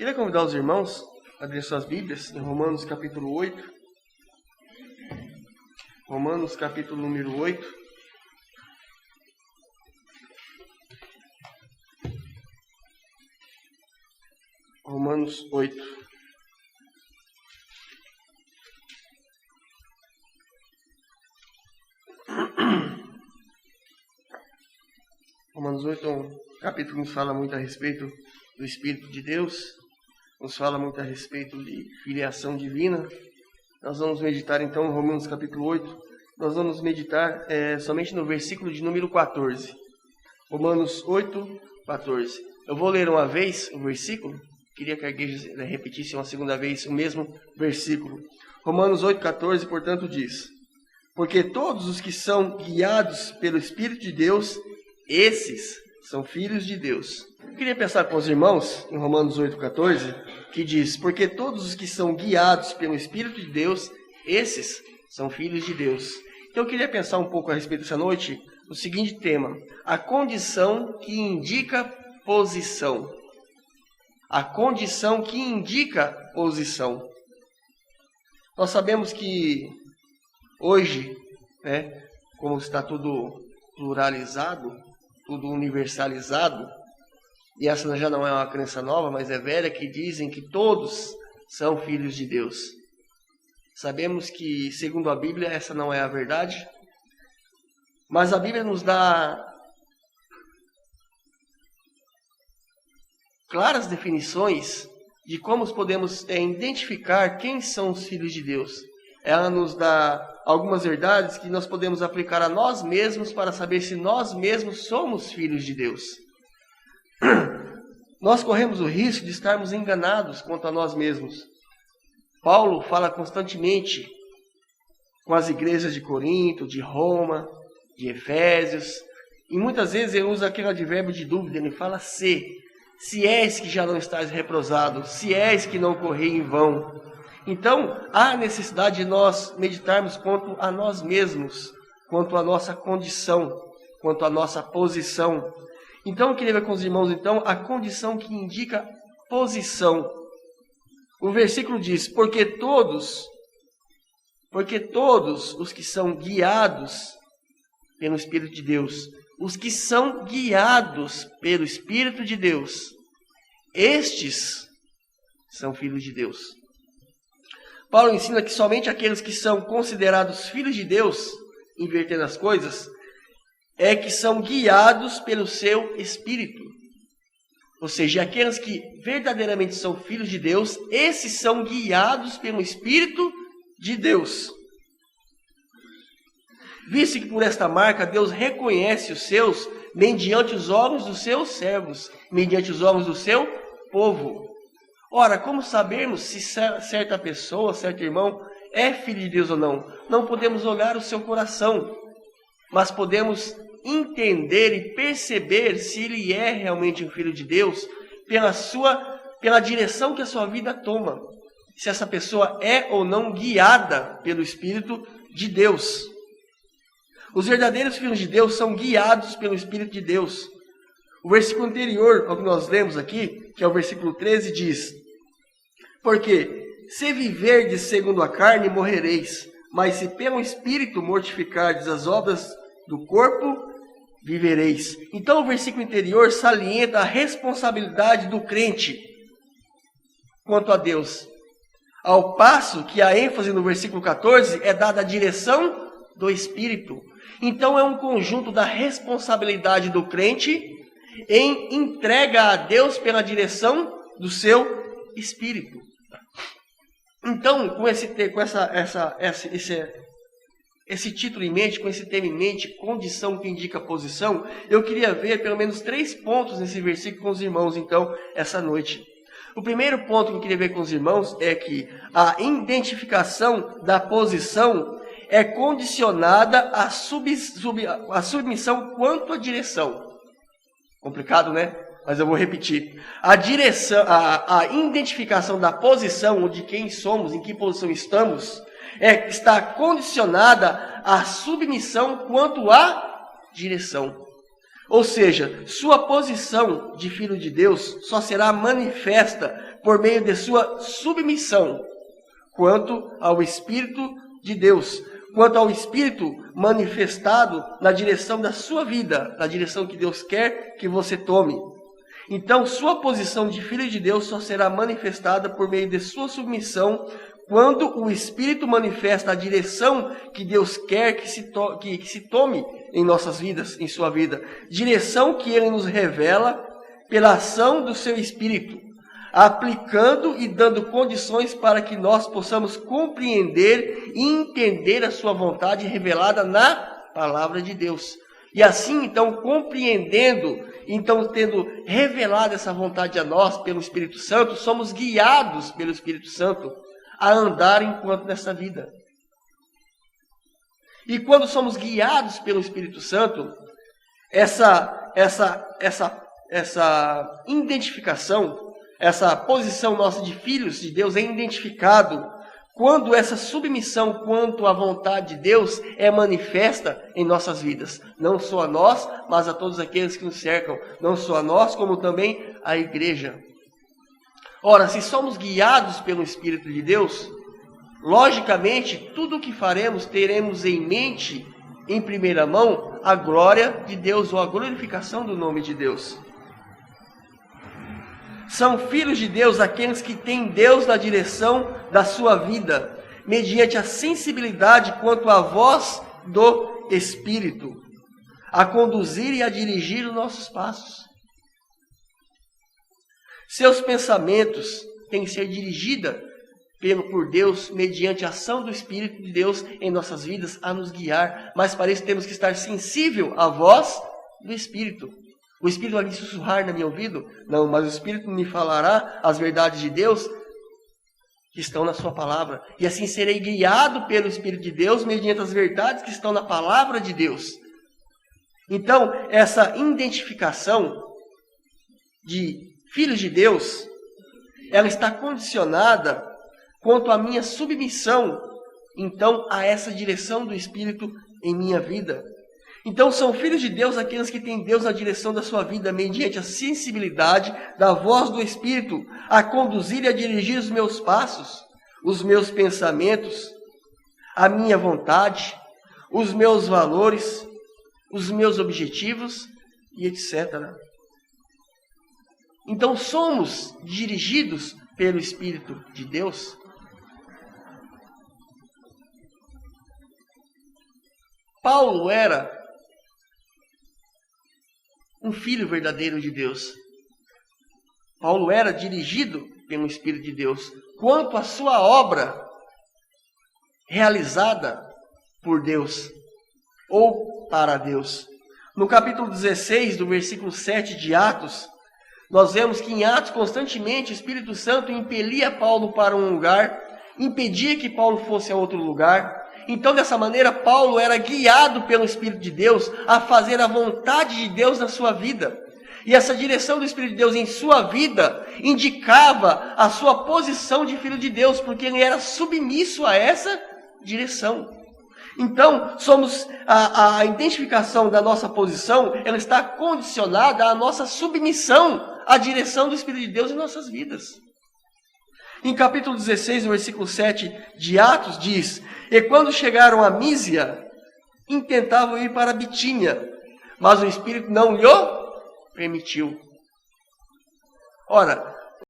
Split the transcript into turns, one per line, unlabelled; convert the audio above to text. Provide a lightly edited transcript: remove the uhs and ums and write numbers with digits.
Queria convidar os irmãos a abrir suas Bíblias em Romanos capítulo 8. Romanos capítulo número 8. Romanos 8. Romanos 8 é um capítulo que nos fala muito a respeito do Espírito de Deus, nos fala muito a respeito de filiação divina. Nós vamos meditar então em Romanos capítulo 8, nós vamos meditar somente no versículo de número 14. Romanos 8, 14. Eu vou ler uma vez o versículo, queria que a igreja repetisse uma segunda vez o mesmo versículo. Romanos 8, 14, portanto diz: porque todos os que são guiados pelo Espírito de Deus, esses são filhos de Deus. Eu queria pensar com os irmãos em Romanos 8,14, que diz: porque todos os que são guiados pelo Espírito de Deus, esses são filhos de Deus. Então eu queria pensar um pouco a respeito dessa noite, o seguinte tema: a condição que indica posição. A condição que indica posição. Nós sabemos que hoje, como está tudo pluralizado, tudo universalizado, e essa já não é uma crença nova, mas é velha, que dizem que todos são filhos de Deus. Sabemos que, segundo a Bíblia, essa não é a verdade, mas a Bíblia nos dá claras definições de como podemos identificar quem são os filhos de Deus. Ela nos dá algumas verdades que nós podemos aplicar a nós mesmos para saber se nós mesmos somos filhos de Deus. Nós corremos o risco de estarmos enganados quanto a nós mesmos. Paulo fala constantemente com as igrejas de Corinto, de Roma, de Efésios, e muitas vezes ele usa aquele advérbio de dúvida, ele fala se és que já não estás reprosado, se és que não corri em vão. Então, há necessidade de nós meditarmos quanto a nós mesmos, quanto a nossa condição, quanto a nossa posição. Então, eu queria ver com os irmãos, então, a condição que indica posição. O versículo diz: porque todos os que são guiados pelo Espírito de Deus, os que são guiados pelo Espírito de Deus, estes são filhos de Deus. Paulo ensina que somente aqueles que são considerados filhos de Deus, invertendo as coisas, é que são guiados pelo seu Espírito. Ou seja, aqueles que verdadeiramente são filhos de Deus, esses são guiados pelo Espírito de Deus. Visto que por esta marca Deus reconhece os seus mediante os olhos dos seus servos, mediante os olhos do seu povo. Ora, como sabermos se certa pessoa, certo irmão, é filho de Deus ou não? Não podemos olhar o seu coração, mas podemos entender e perceber se ele é realmente um filho de Deus pela direção que a sua vida toma. Se essa pessoa é ou não guiada pelo Espírito de Deus. Os verdadeiros filhos de Deus são guiados pelo Espírito de Deus. O versículo anterior ao que nós lemos aqui, que é o versículo 13, diz: porque se viverdes segundo a carne, morrereis, mas se pelo Espírito mortificardes as obras do corpo, vivereis. Então o versículo anterior salienta a responsabilidade do crente quanto a Deus, ao passo que a ênfase no versículo 14 é dada à direção do Espírito. Então é um conjunto da responsabilidade do crente em entrega a Deus pela direção do seu Espírito. Então, com esse título em mente, com esse tema em mente, condição que indica posição, eu queria ver pelo menos 3 pontos nesse versículo com os irmãos, então, essa noite. O primeiro ponto que eu queria ver com os irmãos é que a identificação da posição é condicionada à submissão quanto à direção. Complicado, né? Mas eu vou repetir. A identificação da posição, ou de quem somos, em que posição estamos, está condicionada à submissão quanto à direção. Ou seja, sua posição de filho de Deus só será manifesta por meio de sua submissão quanto ao Espírito de Deus, quanto ao Espírito manifestado na direção da sua vida, na direção que Deus quer que você tome. Então, sua posição de filho de Deus só será manifestada por meio de sua submissão quando o Espírito manifesta a direção que Deus quer que se tome em nossas vidas, em sua vida. Direção que Ele nos revela pela ação do seu Espírito, aplicando e dando condições para que nós possamos compreender e entender a sua vontade revelada na palavra de Deus. E assim, então, compreendendo, então, tendo revelado essa vontade a nós pelo Espírito Santo, somos guiados pelo Espírito Santo a andar enquanto nessa vida. E quando somos guiados pelo Espírito Santo, essa identificação, essa posição nossa de filhos de Deus é identificado quando essa submissão quanto à vontade de Deus é manifesta em nossas vidas. Não só a nós, mas a todos aqueles que nos cercam. Não só a nós, como também a igreja. Ora, se somos guiados pelo Espírito de Deus, logicamente, tudo o que faremos, teremos em mente, em primeira mão, a glória de Deus ou a glorificação do nome de Deus. São filhos de Deus aqueles que têm Deus na direção da sua vida, mediante a sensibilidade quanto à voz do Espírito, a conduzir e a dirigir os nossos passos. Seus pensamentos têm que ser dirigidos por Deus, mediante a ação do Espírito de Deus em nossas vidas, a nos guiar. Mas para isso temos que estar sensível à voz do Espírito. O Espírito vai me sussurrar no meu ouvido? Não, mas o Espírito me falará as verdades de Deus que estão na sua palavra. E assim serei guiado pelo Espírito de Deus, mediante as verdades que estão na palavra de Deus. Então, essa identificação de filhos de Deus, ela está condicionada quanto à minha submissão, então, a essa direção do Espírito em minha vida. Então, são filhos de Deus aqueles que têm Deus na direção da sua vida, mediante a sensibilidade da voz do Espírito, a conduzir e a dirigir os meus passos, os meus pensamentos, a minha vontade, os meus valores, os meus objetivos e etc. Então, somos dirigidos pelo Espírito de Deus. Paulo era um filho verdadeiro de Deus. Paulo era dirigido pelo Espírito de Deus. Quanto à sua obra realizada por Deus ou para Deus. No capítulo 16, do versículo 7 de Atos, nós vemos que em Atos, constantemente, o Espírito Santo impelia Paulo para um lugar, impedia que Paulo fosse a outro lugar. Então, dessa maneira, Paulo era guiado pelo Espírito de Deus a fazer a vontade de Deus na sua vida. E essa direção do Espírito de Deus em sua vida indicava a sua posição de filho de Deus, porque ele era submisso a essa direção. Então, a identificação da nossa posição, ela está condicionada à nossa submissão à direção do Espírito de Deus em nossas vidas. Em capítulo 16, no versículo 7 de Atos, diz: E quando chegaram a Mísia, intentavam ir para Bitínia, mas o Espírito não lhe permitiu. Ora,